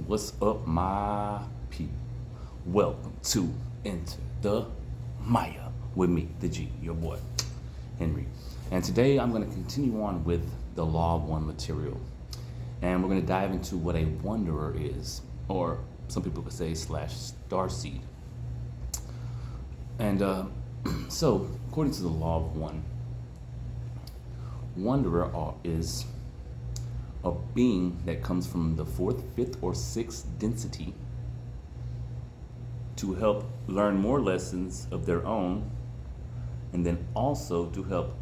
What's up, my people? Welcome to Enter the Maya with me, the G, your boy, Henry. And today I'm going to continue on with the Law of One material. And we're going to dive into what a wanderer is, or some people could say slash starseed. And so, according to the Law of One, wanderer is a being that comes from the fourth, fifth, or sixth density to help learn more lessons of their own, and then also to help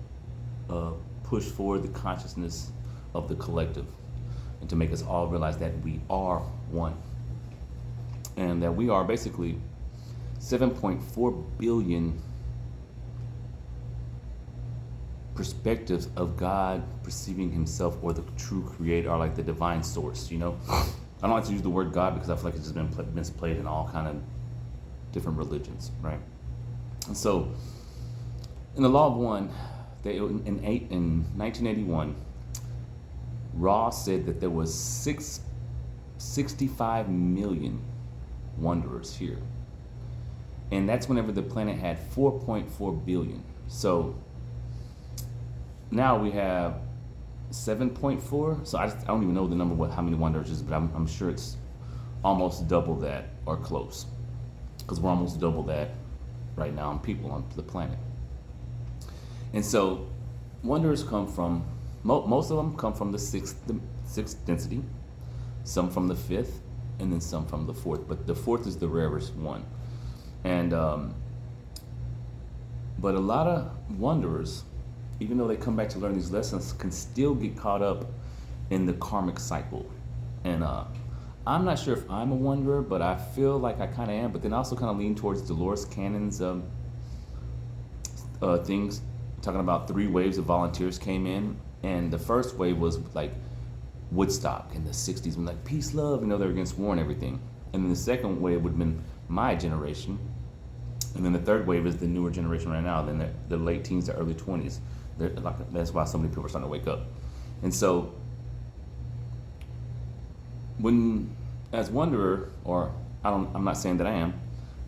push forward the consciousness of the collective, and to make us all realize that we are one, and that we are basically 7.4 billion perspectives of God perceiving himself, or the true creator, or like the divine source, I don't like to use the word God because I feel like it's just been misplayed in all kind of different religions, right? And so in the Law of One, in 1981, Ra said that there was 65 million wanderers here. And that's whenever the planet had 4.4 billion. So now we have 7.4. So I don't even know the number, how many wanderers is, but I'm sure it's almost double that or close, because we're almost double that right now in people on the planet. And so wanderers come from, most of them come from the sixth density, some from the fifth, and then some from the fourth. But the fourth is the rarest one. And but a lot of wanderers, even though they come back to learn these lessons, can still get caught up in the karmic cycle. And I'm not sure if I'm a wanderer, but I feel like I kind of am. But then I also kind of lean towards Dolores Cannon's things, talking about 3 waves of volunteers came in. And the first wave was like Woodstock in the 60s, when like peace, love, they were against war and everything. And then the second wave would have been my generation. And then the third wave is the newer generation right now, then the late teens to early 20s. That's why so many people are starting to wake up. And so when, as wanderer, or I'm not saying that I am,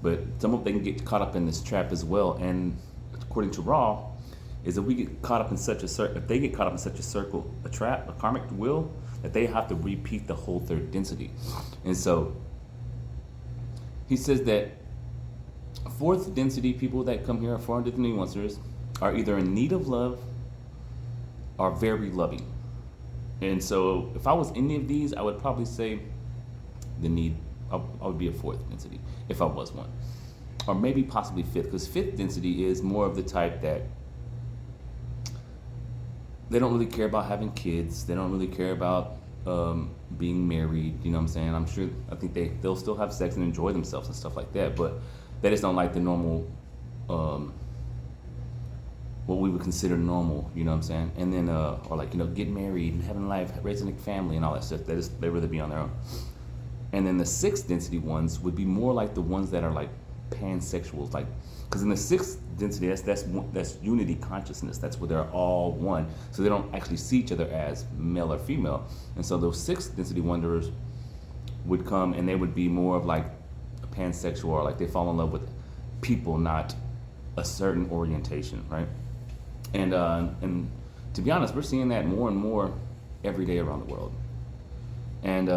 but some of them can get caught up in this trap as well. And according to Ra, is that we get caught up in such a circle, if they get caught up in such a circle, a trap, a karmic wheel, that they have to repeat the whole third density. And so he says that fourth density people that come here, 450 wanderers, are either in need of love or very loving. And so if I was any of these, I would probably say I would be a fourth density if I was one. Or maybe possibly fifth, because fifth density is more of the type that they don't really care about having kids. They don't really care about being married, you know what I'm saying? I think they'll still have sex and enjoy themselves and stuff like that, but they just don't like the normal, what we would consider normal, you know what I'm saying? And then, or like, get married and having a life, raising a family and all that stuff. They really be on their own. And then the sixth density ones would be more like the ones that are like pansexuals, like, because in the sixth density, that's unity consciousness. That's where they're all one. So they don't actually see each other as male or female. And so those sixth density wanderers would come, and they would be more of like a pansexual, or like they fall in love with people, not a certain orientation, right? And to be honest, we're seeing that more and more every day around the world. And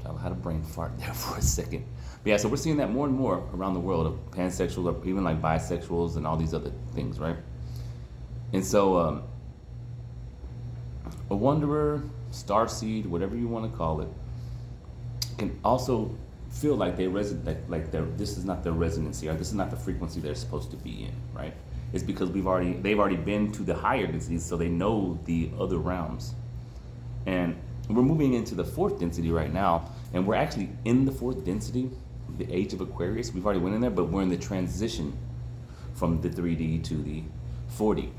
I had a brain fart there for a second. But yeah, so we're seeing that more and more around the world, of pansexuals, or even like bisexuals and all these other things, right? And so a wanderer, starseed, whatever you want to call it, can also feel like this is not their residency, or this is not the frequency they're supposed to be in, right? It's because they've already been to the higher densities, so they know the other realms. And we're moving into the fourth density right now, and we're actually in the fourth density, the age of Aquarius. We've already went in there, but we're in the transition from the 3D to the 4D.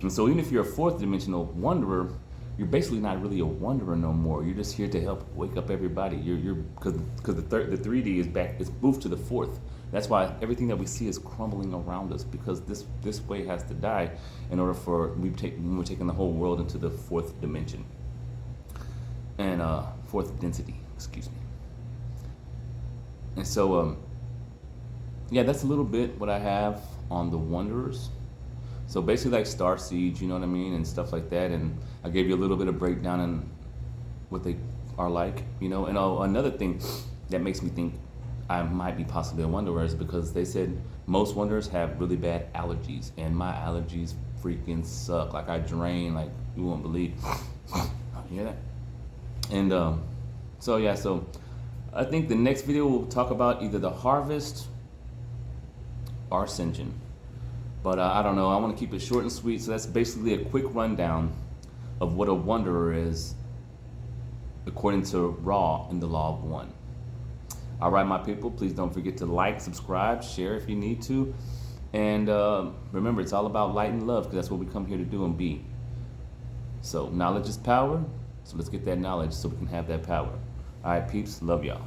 And so even if you're a fourth dimensional wanderer, you're basically not really a wanderer no more. You're just here to help wake up everybody. You're because the 3D is back. It's moved to the fourth. That's why everything that we see is crumbling around us, because this way has to die in order for when we're taking the whole world into the fourth dimension and fourth density. Excuse me. And so yeah, that's a little bit what I have on the Wanderers. So basically, like Star Siege, you know what I mean, and stuff like that. And I gave you a little bit of breakdown on what they are like, you know. And another thing that makes me think I might be possibly a Wanderer is because they said most Wanderers have really bad allergies, and my allergies freaking suck. Like I drain, like you won't believe. You hear that? And so yeah, so I think the next video will talk about either the harvest or ascension. But I don't know. I want to keep it short and sweet. So that's basically a quick rundown of what a Wanderer is according to Ra in the Law of One. All right, my people, please don't forget to like, subscribe, share if you need to. And remember, it's all about light and love, because that's what we come here to do and be. So knowledge is power. So let's get that knowledge so we can have that power. All right, peeps. Love y'all.